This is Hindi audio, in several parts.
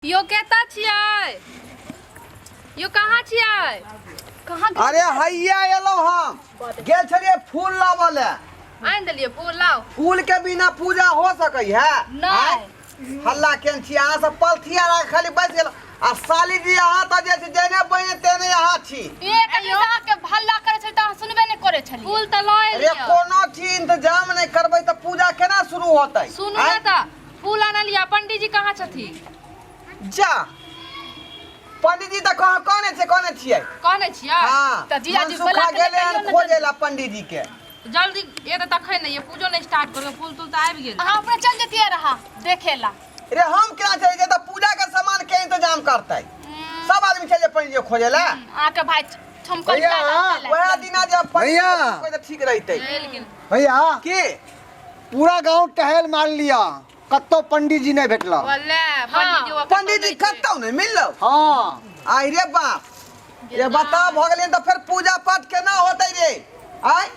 यो केता छियै? यो कहाँ छियै? कहाँ अरे हैया एलो हम गेल छलिए फूल लावल ले। आन देलिए फूल लाओ। फूल के बिना पूजा हो सकै है? नहीं। हल्ला केन छी अहाँ सब पलथिया खाली बैठ गेल आ साली जी अहाँ त जे छै जेने बने तेने अहाँ छी। एक जगह के हल्ला करे छै त सुनबे नै करे छलिए। फूल त लए अरे लियो। कोनो चीज इंतजाम नहीं करबै त पूजा केना शुरू होतै? सुनू ना त फूल आन लिया। पंडित जी कहाँ छथि? जा पंडित जी त कहाँ कोने छियै? कहने छियै? हां त जीजाजी मनसुखा बोला के गेले कहियो न खोजे ला पंडित जी के। जल्दी ये त तखै नहीं ये पूजो नहीं स्टार्ट करो। फूल तुल त आबि गेल। हां अपने चल जतिए रहा देखेला। अरे हम केना चले जे त पूजा के सामान के इंतजाम करतै? सब आदमी चले पंडित जी खोजे ला। आके भाई ठमकल भैया, वह दिना जब भैया। कोई त ठीक रहतै। लेकिन भैया की पूरा गांव टहल मार लिया, कत्तो पंडित जी नहीं भेटला। बोले पंडित जी कतौ नहीं मिललो। हाँ आई रे बाप ये बता भ गेलै त फिर पूजा पाठ केना होतै रे? आय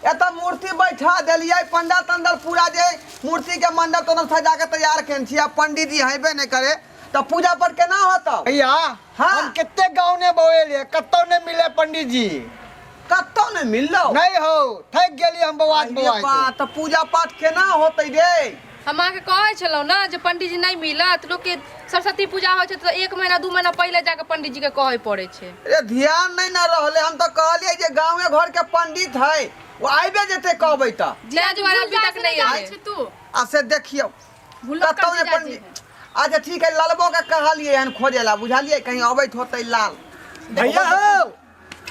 एत मूर्ति बैठा देलियै पंडा अंदर पूरा जे मूर्ति के मंडप तोन सजा के तैयार केन छियै पंडित जी हेबे नहीं करे त पूजा पाठ केना होतौ? भैया हाँ। हम कितने गांव ने बोले कत्तो नहीं मिले पंडित जी। कतौ नहीं मिललो। नहीं हो थक गेली हम बवाज बवाज त पूजा पाठ केना होतै रे? हम आके कहै छलौ ना जे पंडित जी नहीं मिलत। लोग के सरस्वती पूजा होय छै त 1 महीना 2 महीना पहले जाके पंडित जी के कहै पड़े छै। अरे ध्यान नहीं ना रहले। हम त कहलियै जे गांवे घर के पंडित है वो आइबे जेते कहबै त। जीजाजी वाला अभी तक नहीं आए। तू आ से देखियो कतौ ने पंडित। अच्छा ठीक है लालबो के कहलिए हन खोजे ला बुझालिए कहीं अबैत होतै लाल। भैया हो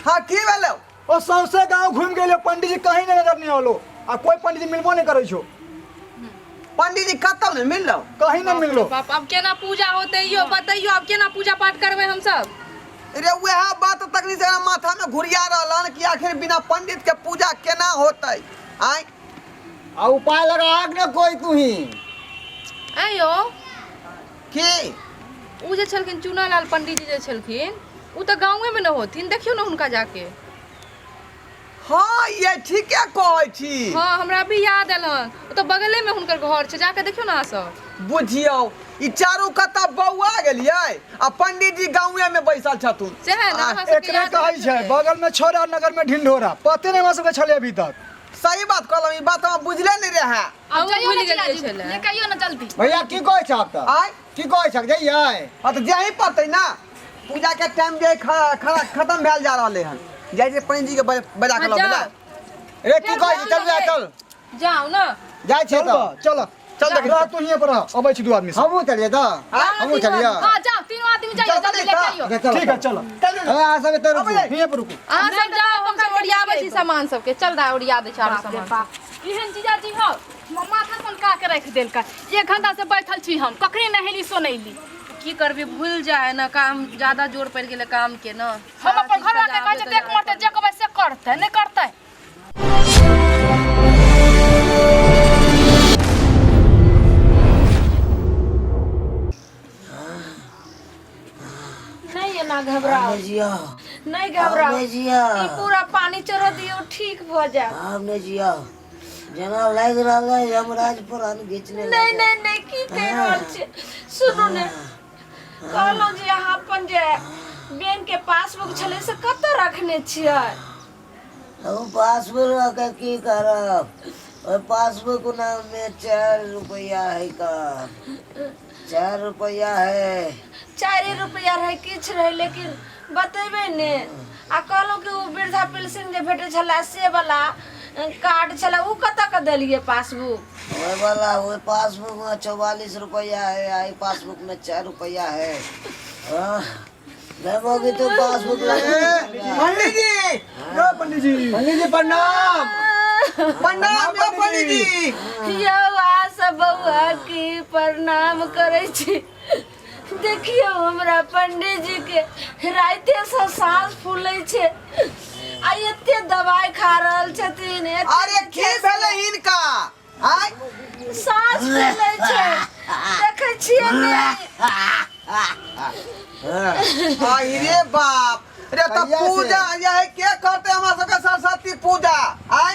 हां की भेलौ? ओ सौसे गांव घूम गेले पंडित जी कहीं नहीं नजर नहीं आलो आ कोई पंडित जी मिलबो नहीं करे छो। पंडित जी कतौ नहीं मिललो। कहीं नहीं मिललो। बाप अब केना पूजा होतै यो बतैयो। अब केना पूजा पाठ करबै हम सब? अरे वह बात तकनी से माथा में घुरिया रहलन कि आखिर बिना पंडित के पूजा केना होतै? आय आ उपाय लगा न कोई तू ही। आयो की उ जे छलखिन चुनालाल पंडित जी जे छलखिन उ त गांवे में न होथिन। देखियो ना हुनका जाके। हां ये ठीके कहै छी। हां हमरा अभी याद एलन। उ त बगले में हुनकर घर छै। जाके देखियो ना सब। बुझियो ई चारू कता बौआ गेलियै आ पंडित जी गांवे में बैसल छथुन। से है ना अहाँ सबके एकरे याद कहै छै बगल में छोरा नगर में ढिंढोरा पते नहीं हमरा सबके छले अभी तक। सही बात कहलौ। ई बात हम बुझले नहीं रहे। अब भूल गेलियै छले। ले कहियो ना जल्दी। भैया की कहै छ आप त? आय की कहै छ जइयै? हां त जाही पड़तै ना। पूजा के टाइम जे खत्म भेल जा रहले हन। जाय जे पंडित जी के बजा के लबला। रे की कहै छ चल चल जाओ ना। जाय छै त चल चल देख रह तू हिये पर अबै छी दू आदमी से। हमहू चलिए त हमहू चलिए। हां जाओ तीनों आदमी जाइए जल्दी लेके आइयो। ठीक है चलो आ सब त रुकू हिये पर रुकू। अहाँ सब जाओ हम सब ओरियाबै छी सामान सबके। चल दा ओरिया दे चारो सामान। इहन जीजाजी हो माथा सनका के रख देलका। 1 घंटा से बैठल छी हम कखनी नहेली सोनैली। की करबी भूल जाए ना। काम ज्यादा जोर पड़ गेले काम के ना। हम अपन घर के कहै छै देख मरते जे कहबै से करतै नहीं करतै। नहीं ना घबराओ जिया नहीं घबराओ। हमने जिया ई पूरा पानी चढ़ दियो ठीक हो जाए। हमने जिया जना लग रहा है यमराज पुराण घिचने नहीं नहीं नहीं की कह रहल छै सुनो ने। कहलो जे अहाँ अपन जे बैंक के पासबुक छले से कत रखने छियै? हम पासबुक का की करब? और पासबुक नाम में 4 रुपया है का 4 रुपया है। 4 रुपया रहे किछ रहे लेकिन बतेबे ने। आ कहलो कि वो वृद्धा पेंशन जे भेटे छला से वाला कार्ड छला उ कत क देलिए पासबुक? वो वाला वो पासबुक में 44 रुपया है। आई पासबुक में 4 रुपया है। देवोगी तो पासबुक पंडित जी पंडित जी प्रणाम। प्रणाम यो पंडित जी। यौ आ सब बउआ की प्रणाम करे छी। देखियो हमरा पंडित जी के राइते से सांस फूले छे। आ एते दवाई खा रहल छथिन। अरे की भेले हिनका? आय सांस फूले छे देखे छिए ने। आई रे बाप। अरे त कहिया से? पूजा यही के करते हमरा सबके सरस्वती पूजा? आय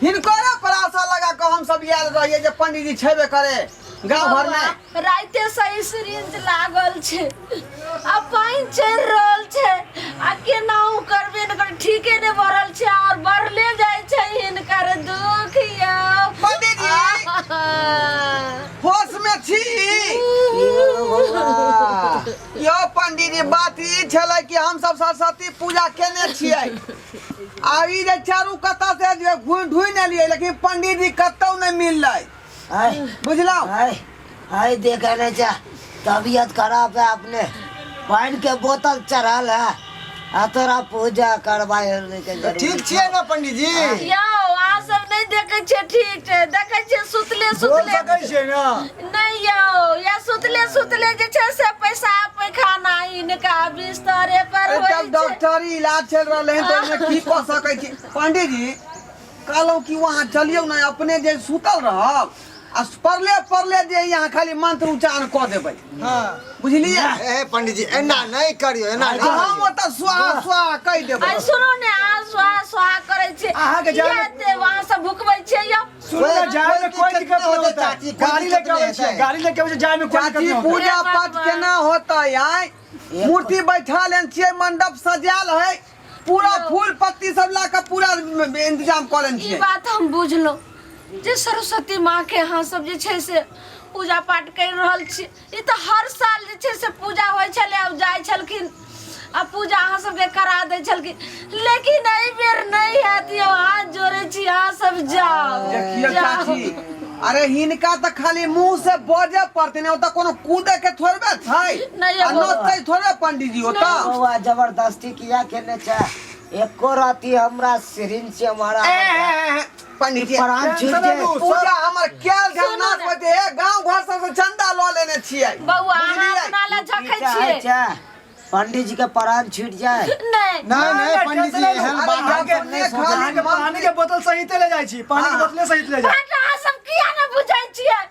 हिनको रे पर आशा लगा के हम सब याद रहिए जे पंडित जी छेबे करे गांव भर में राइते सही सिरिंज लागल छे आ पानी चढ़ रहल छे आ केनाहू करबे न कर ठीके ने भरल छे और बढ़ले जाय छे हिनकर दुख यो पंडित जी होश में छी यो पंडित जी बात ई छले कि हम सब सरस्वती पूजा केने छियै आइ जे चारू कता से जे ढूंढ एलियै लेकिन पंडित जी कतौ नहीं मिललै आय बुझलौ आय देखा नहीं जा तबीयत खराब है अपने पानी के बोतल चढ़ल है आ तोरा पूजा करवाए ठीक छियै ना पंडित जी यो आ सब नहीं देखे छे ठीक छे देखे छे सुतले बोल सुतले सकै छियै ना नहीं यो या सुतले सुतले जे छे से पैसा पैखाना इनका बिस्तरे पर अरे होई तब छे डॉक्टरी इलाज चल रहले हैं तो एमे की कह सकै छी पंडित जी कहलौ कि वहां चलियौ ना अपने जे सुतल रहब आ परले जे यहाँ खाली मंत्र उच्चारण क देबै हां बुझलिए ए पंडित जी एना नहीं करियो एना नहीं हम ओतऽ स्वाहा स्वाहा कहि देबै आई सुनो ने आ स्वा स्वा करे छे अहाँ के जाने- किया ते वहां से भुकबै छे यो सुन ना जाए में कोई दिक्कत नहीं होता चाची, कोई गाड़ी दिक्कत लेके आवे नहीं छियै है। गाड़ी लेके आवे छियै, जाए में कोई दिक्कत चाची नहीं होता पूजा अरे पाठ बाबा। केना होता आय मूर्ति बैठा लेन छियै मंडप सजायल है पूरा फूल पत्ती सब ला के पूरा इंतजाम कर लेन ई छियै बात हम बुझलो जे सरस्वती माँ के यहाँ सब जे छे से पूजा पाठ कर रहल छी ई तो हर साल जे छे से पूजा होय छले अब जाय छलखिन आ पूजा अहाँ सबके करा दै छलखिन लेकिन एहि बेर नहीं हैत यो हाथ जोड़े छी अहाँ सब जाओ देखियो जाओ। चाची अरे हिनका तो खाली मुंह से बजे पड़ते नहीं होता कोनो कूदे के थोड़बे छै नहीं, आ नोचते थोड़े पंडित जी होता बउआ जबरदस्ती किया केने छे एको राती हमरा सिरिंज से मारा पंडित जी प्राण छूट टेंशन जाए ना लू, पूजा हमर केल सुनू ध्यान ने। होते है गांव घर सब से चंदा ल लेने छियै बउआ अहाँ बुझलियै? अपना ला झखै चाहे छियै छे पंडित जी के प्राण छूट जाए नहीं नहीं नहीं पंडित जी एहन अरे बात यहाँ हम के सब नहीं ने सोचा खाली के पानी के बोतल सहित ले जाय छी पानी के हाँ। बोतल सहित ले जाय बात अहाँ सब किया न बुझै छियै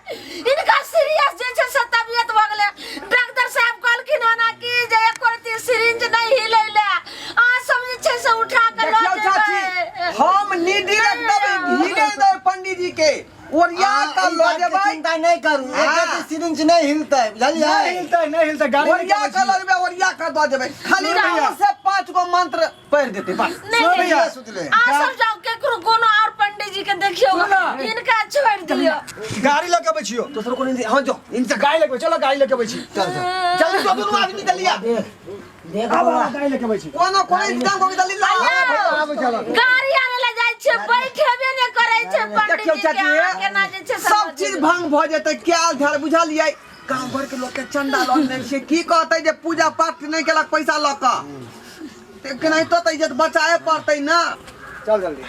इनका सीरियस जे छै से तबियत भ गेलै डॉक्टर साहब कहलखिन हना कि जे एको रती सिरिंज नहीं हिलैले अहाँ सब जे छै से उठा के ल देखियो चाची जेबै हम निडी एकदम हिले दे पंडित जी के ओरिया का ई लो बात के जेबै चिंता नहीं करू हाँ। एक सिरिंज नहीं हिलता है बुझलिए नहीं हिलता गाड़ी लेके ओरिया आवे का छी लगबे ओरिया का दो देबै खाली सुन भैया। मुंह से 5 गो मंत्र पढ़ देते बस नहीं सुन भैया। सुतले अहाँ सब जाओ केकरो कोनो और पंडित जी के देखियो सुन ना। इनका छोड़ दियो गाड़ी लेके आवे छियो दूसरा को नहीं हां जो इनसे गाड़ी लेके चलो गाड़ी लेके आवे छी जल्दी दो दोनों आदमी दलिया देख अब बउआ गाड़ी लेके आवे छी कोनो इंतजाम को दली ला अब चलो गाड़ी आने ले जाय छै बैठेबे ने करे छै पंडित देखियो जी के चाची अहाँ केना जे छै सब चीज भंग भ जेतै क्या धर बुझलियै गांव भर के लोग के चंदा ल लेने छै की कहतै जे पूजा पाठ नहीं केलक पैसा ल क ते केनाइ तो इज्जत बचाए पड़तै ना चल जल्दी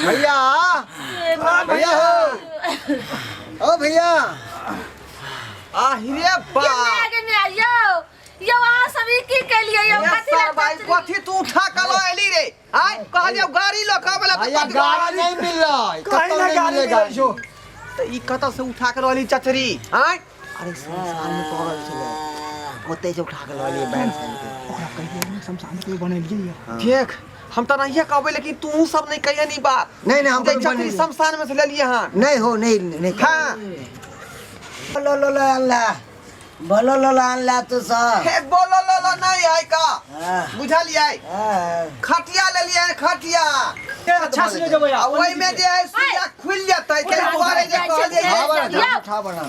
भैया भैया हो ओ भैया आहिरे बा आगे में आइयो यो अहाँ सब ई की केलिए यो कथि सर भाई ले कथी तू उठा के ल एली रे आय कहलियो गाड़ी ल के वाला भैया गाड़ी नहीं मिल रहा है कहीं कतौ ना नहीं गाड़ी मिलेगा ले जो त ई कत से उठा के रहली चचरी आय अरे संसार में पड़ल छले ओते से उठा के रहली बैंक से ओकरा कहिए शमशान के बनेलिए देख हम त नहीं कहबै लेकिन तू सब नहीं कहिए नी बात नहीं नहीं हम जे कभी चचरी बनेलिए। शमशान में से ले लिए हां नहीं हो नहीं हां बोलो लो लो अल्लाह बोलो लो लो अल्लाह तू सब हे बोलो लो नहीं है का हाँ। बुझलियै खटिया ले लिए खटिया अच्छा से जो भैया आ ओइ में जे है सुइया खुल जतै के दुआरे जे कहलियै उठा बना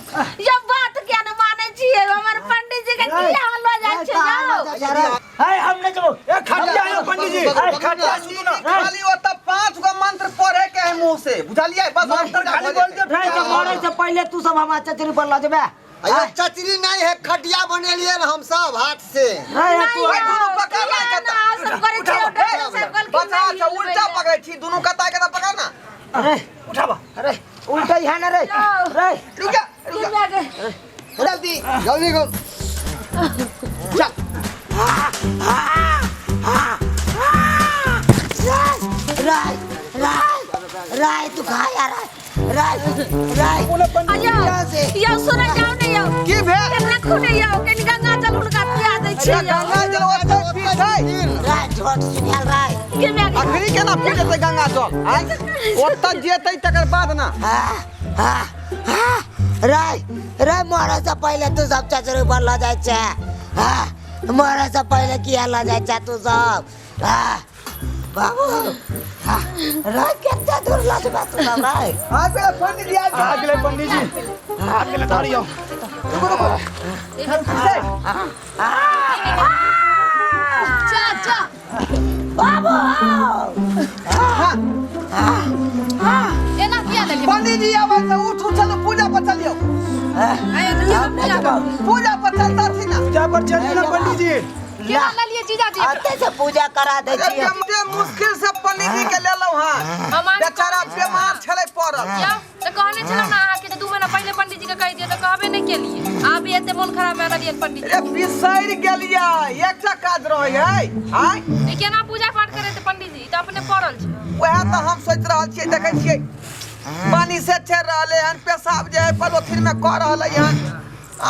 यो बात क्या न माने छिए हमर पंडित जी के किया हलवा जाय छै जाओ हाय हमने जो ए खटिया आयो पंडित जी ए खटिया सुन ना खाली ओतऽ 5 गो मंत्र पढ़े के है मुंह से बुझलियै बस मंत्र खाली बोल दे फ्रेंड तो मरे से पहले तू सब हमारा चचरी पर ला देबे अरे चचरी नहीं है खटिया बने लिए हम सब हाथ से नहीं तू ओइ दुनु पकड़ ला के ना सब करे छै डॉक्टर साहब कहलखिन बचा अच्छा उल्टा पकड़ै छी दुनु कता के पकड़ ना अरे उठावा अरे उल्टा ही है ना रे रे रुक जा रुक जा जल्दी जल्दी को राय राय राय तू खा यार राय राय अयो यो सुन जाओ ने यो की भेल केना खुने यो कनि गंगा जल हुनका पिया दै छिए यो गंगा जल ओतऽ पी छै राय झोट सुनियाल राय के में आ फिर बिसहरी के ना पी लेते गंगा जल आय ओतऽ जेतै तकर बाद ना रे मरे से पहले तू सब चचर ऊपर ल जाए छे मरे से पहले किया ल जाए छे तू सब बाबू रे कितना दूर ल जा तू सब रे आ गेले पंडित जी आ गेले पंडित जी आ गेले तारियो चाचा बाबू एना किया लगे पंडित जी आबै से उठ चलो पूजा पर चलियो आयो तो चलो पूजा पूजा कर पर चलता थी ना पूजा पर चलिए ना पंडित जी केना ले लिए जीजाजी आते से पूजा करा दे छी बड़े मुश्किल से पंडित जी के लेलौ हां हमार बेचारा बीमार छले पड़ल जाओ तो कहने छलो ना आके तो 2 महीना पहले पंडित जी के कह दिए तो कहबे नहीं के लिए आप एते मन खराब है रहिए पंडित जी ए बिसहर गेलिया एकटा काज रहै है आय ई केना पूजा पाठ करे तो पंडित जी तो अपने पड़ल छै वह तो हम सोच रहल छियै देखै छियै पानी से चढ़ रहले हन पेशाब जे है पलोथिन में क रहले हन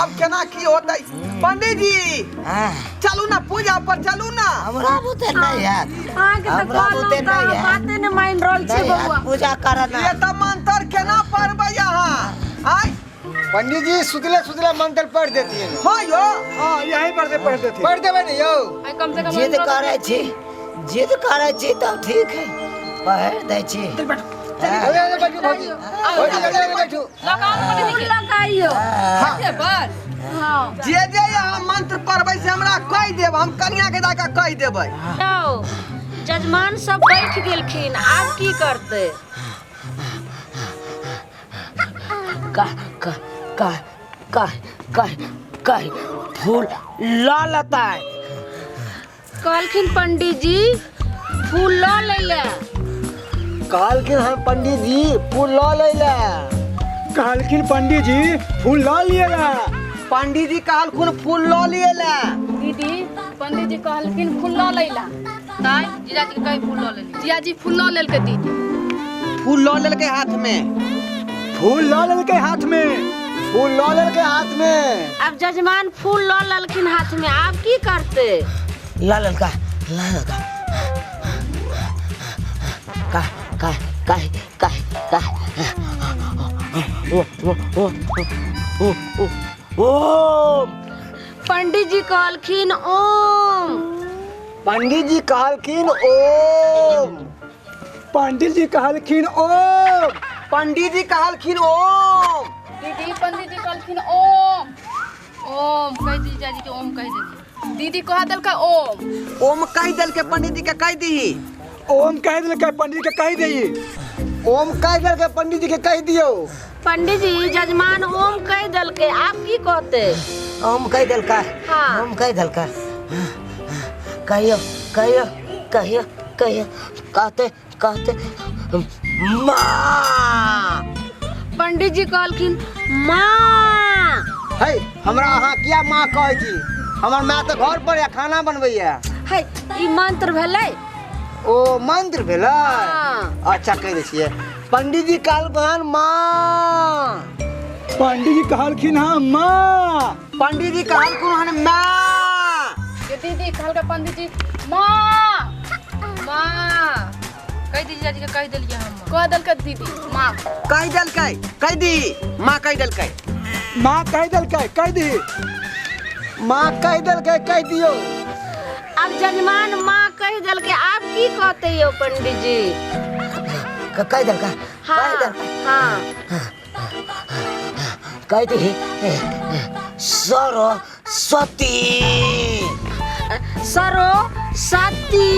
अब केना की होतै पंडित जी चलू ना पूजा पर चलू ना हमरा बुते नहीं है आगे तो हमरा बुते नहीं है बातें न मान रहल छे बउआ पूजा करना ये तो मंत्र केना पढ़बै यहाँ आय पंडित जी सुतले सुतले मंत्र पढ़ देती है हाँ यो हां यहीं पर से पढ़ देते पढ़ देवे नहीं यो आई कम से कम जिद करे छी तब ठीक है पढ़ दे छी अरे अरे बैठो भाभी बैठो लगाओ पंडित जी के लगाइयो हाथे पर हां जे यहाँ मंत्र पढ़बै से हमरा कह देब हम कन्या के जाके कह देबै जजमान सब बैठ गेलखिन आब की करते का फूल ला लता कहलखिन पंडित जी फूल ल ले ले काल के हम पंडित जी फूल ला लेला कहलखिन पंडित जी फूल ला लिएला पंडित जी कहलखुन फूल लऽ लिएला दीदी पंडित जी कहलखिन फूल ल लैला ताई जीजाजी के कहीं फूल ले ली जीजाजी फूल ल लेलके दीदी फूल लऽ लेलकै हाथ में फूल ला लेलकै हाथ में फूल ला लेके हाथ में अब जजमान फूल ल ललखिन हाथ में आप की करते ला ललका का ओम पंडित जी कहलखिन ओम पंडित जी कहलखिन ओम पंडित जी कहलखिन ओम पंडित जी कहलखिन ओम दीदी पंडित जी कहलखिन ओम ओम कह दी जीजाजी के ओम कह देली दीदी कह देलका ओम ओम कह देलकै पंडित जी के कह दीही ओम कह देलकै पंडित जी के कह दही ओम कह देलकै पंडित जी के कह दियो पंडित जी जजमान ओम कह देलके आप की कहते ओम कह देलका हाँ। ओम कह देलका कहियो कहियो कहियो कहियो कहते माँ पंडित जी कहलखिन माँ है हमरा अहाँ किया माँ कहै छी हमर माँ तऽ घर पर या खाना बनबैया है ई मंत्र भेलै ओ मंत्र भेलै हाँ। अच्छा कह दै छियै पंडित जी कहलखिन माँ पंडित जी कहलखिन हाँ माँ पंडित जी कहलखुन हन माँ ये दीदी कहलका पंडित जी माँ माँ कह दी जीजाजी के कह देलिए हम कह देलका दीदी माँ कह देलकै कह दी माँ कह देलकै माँ कह देलकै कह दी माँ कह देलकै कह दियो अब जजमान माँ कह देलके आप की कहते हो पंडित जी कह देलका हाँ हाँ कह दी सरस्वती सरस्वती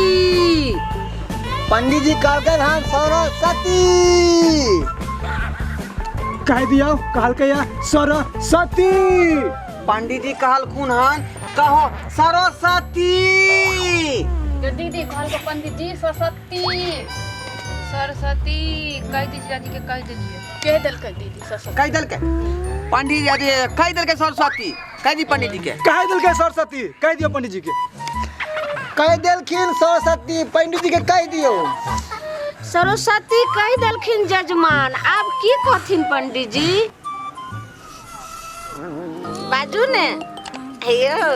पंडित जी कहलकै हाँ सरस्वती कह दिया कहलकै या सरस्वती पंडित जी कहलखुन हन कहो सरस्वती ये दीदी कहलका पंडित जी सरस्वती सरस्वती कह दी जीजाजी के कह देलिए कह देलका दीदी सरस्वती कह देलकै पंडित जी अरे कह देलकै सरस्वती कह दी पंडित जी के कह देलकै सरस्वती कह दियो पंडित जी के कह देलखिन सरस्वती पंडित जी के कह दियो सरस्वती कह देलखिन जजमान आप की कहथिन पंडित जी बाजू ने हेयो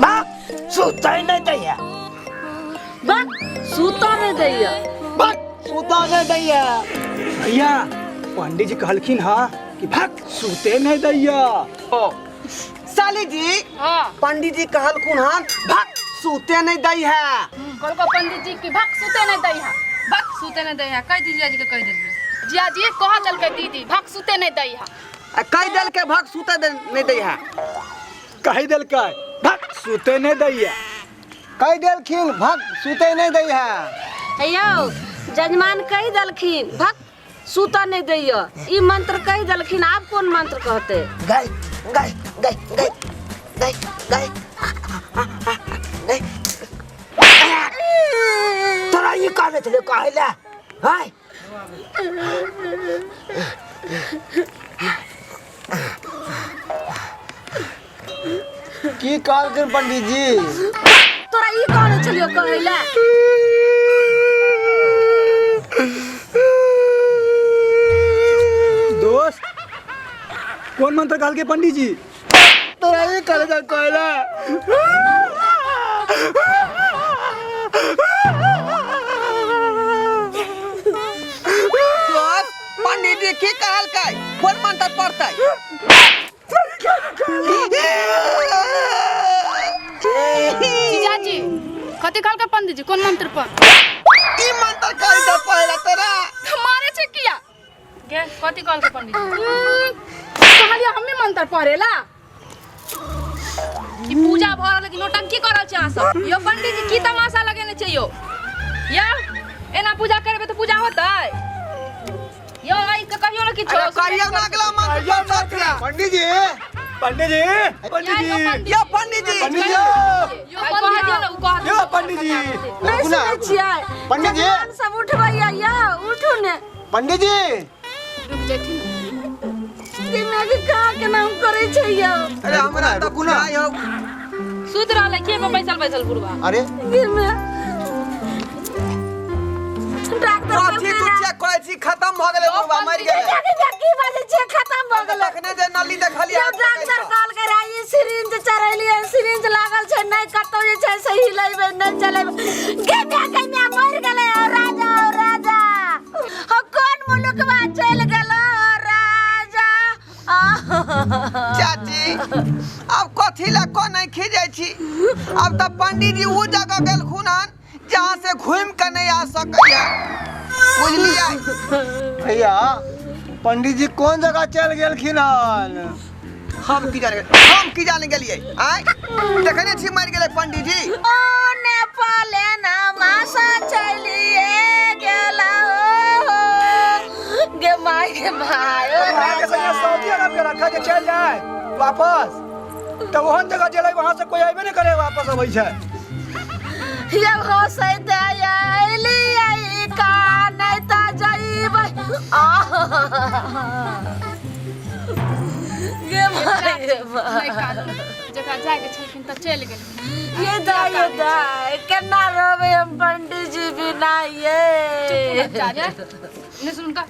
माँ सुतै नहीं दैया बा सूता नहीं दैया। भक्त सूता नहीं दैया। भैया पंडित जी कहलखिन हाँ कि भक्त सूते नहीं दैया। साली जी हाँ पंडित जी कहलखुन हन भक्त सूते नहीं दई है। कल को पंडित जी की भक सूते नहीं दैया। भक सूते नहीं दैया कह दीजिए जी के कह दीजिए। जिया जी कह दल के दीदी भक सूते नहीं दैया। कई दल के भक्त सूते नहीं दई है। कही दिल का भक्त सूते नहीं दैया। कई देलखिन भक्त सूते नहीं दैया। यो जजमान कही दलखिन भक सूता नहीं दैया। ई मंत्र कही दलखिन, आप कौन मंत्र कहते? गई गई गई गई गई गई गई तोरा ये कहने चले कहला हाय की कहलखिन पंडित जी? तोरा ई कहने चलियो कहला। दोस्त कौन मंत्र कहल के पंडित जी? तोरा ये करे जा कहला। दोस्त पंडित जी की कहल के कौन मंत्र पढ़ते? जीजा जी कथी कहल के पंडित जी कौन मंत्र पर? ई मंत्र कही दे पहला तेरा। मारे छे किया के कथी कहल के पंडित जी? कहलिए हमें मंत्र पढ़ेला। ई पूजा भ रहल कि नौटंकी कर रहल छी अहाँ सब? यो पंडित जी की तमाशा लगेने छै यो? या एना पूजा करबे तो पूजा होतै? यो आई के कहियो न किछो। कहियो ना अगला मंत्र पढ़ते। पंडित जी पंडित जी पंडित जी या पंडित जी पंडित जी यो कह दियो न उ कह यो पंडित जी नहीं सुनै छियै? पंडित जी जजमान सब उठबैया या उठू ने। पंडित जी रुक जेथिन। दिमाग का के नाम करे छै यो। अरे हमरा तो बुझाई हो। सुत रहल के पे बैसल बैसल बुढ़वा। अरे दिमाग डॉक्टर कथी तू चेक करे छी खत्म भ गेलै बुढ़वा मर गेलै। की बाजे छै खत्म भ गेलै? देखने जे नली देखलिए यो डॉक्टर कहल के राई सिरिंज चढ़ैलिए, सिरिंज लागल छै नहीं कतौ जे छै सही लेबे नहीं चलेबे। गमे मर गेलै ओ राजा हो कोन मुलुकवा चल गेलो राजा। चाची अब कथी ला को नहीं खिजे छी? अब त पंडित जी उ जगह गेलखुन हन जहाँ से घूम के नहीं आ सकैया। बुझलिए? भैया पंडित जी कौन जगह चल गेलखिन हन? हम की जाने गेलिए आय देखने छी मर गेलै पंडित जी। ओ नेपाल ना मासा चलिए गेला हो गे माय ओ राजा। सऊदी अरब के रखा के चल जाए वापस तो वहन जगह चले वहां से कोई आइबे नहीं करे वापस अबै छै। ये हंसै दयाली आई का नहीं ता जाइबै गे माय नहीं कानून जकरा जाए के छलखिन त चल गेल। ये दाई केना रहबै हम पंडित जी बिना ये। ने सुन का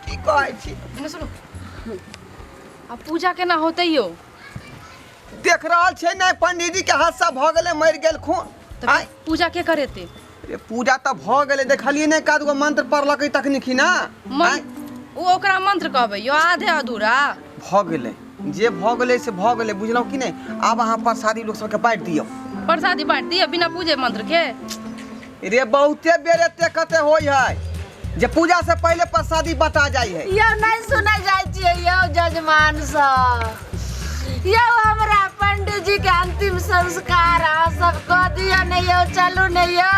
की कहै छी? ने सुनो। अब पूजा केना होतै यो? देख रहल छै नहीं पंडित जी के हादसा भ गेलै मर गेलखुन। आय पूजा के करेते? रे पूजा त भ गेलै देखलिए नहीं कादगो मंत्र पढ़लकै तकनीकी ना। आय उ ओकरा मंत्र कहबै यो आधे अधूरा भ गेलै जे भ गेलै से भ गेलै बुझलौ कि नहीं? अब अहाँ प्रसादी लोग सबके बांट दियौ। प्रसादी बांट दिया बिना पूजे मंत्र के? रे बहुते बेर एते कते होय है जे पूजा से पहले प्रसादी बटा जाय है। यो नहीं सुनै जाय छियै यो जजमान सब। यो हमरा पंडित जी के अंतिम संस्कार आ सब कह दिया नहीं यो चलू नहीं यो।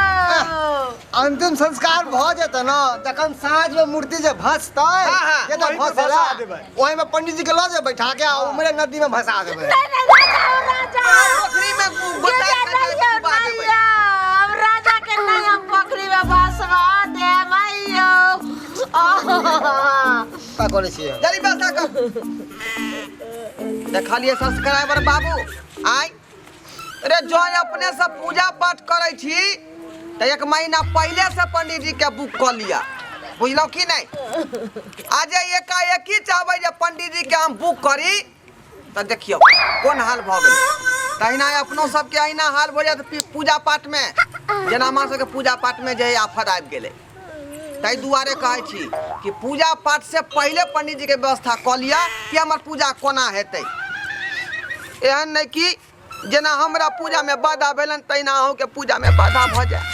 अंतिम संस्कार भ जेतै न तखन साँझ में मूर्ति जे भसतै जे त भसला ओहि में पंडित जी के ल जे बैठा के उमरे नदी में भसा देबै। नहीं राजा पोखरी में बटा नहीं हम राजा के नहीं हम पोखरी में भसवा दे भाइयो। का करे छियै? जल्दी बसा कर देखलिए सब्सक्राइबर बाबू आय रे जो अपने से पूजा पाठ करे छी तो 1 महीना पहले से पंडित जी के बुक कर लिया। बुझलो कि नहीं? आज एकाएक ही चाहबै जे पंडित जी के हम बुक करी तो देखियो कौन हाल भ गेलै। तहिना अपनो सबके अहिना हाल भ जात पूजा पाठ में। जेना हमरा सबके पूजा पाठ में जे आफत आबि गेलै ताहि दुआरे कहै छी कि पूजा पाठ से पहले पंडित जी के व्यवस्था कऽ लिअ कि हमर पूजा कोना हेतै। एहन नहीं कि जेना हमरा पूजा में बाधा भेलन तहिना अहूँ के पूजा में बाधा भऽ जाए।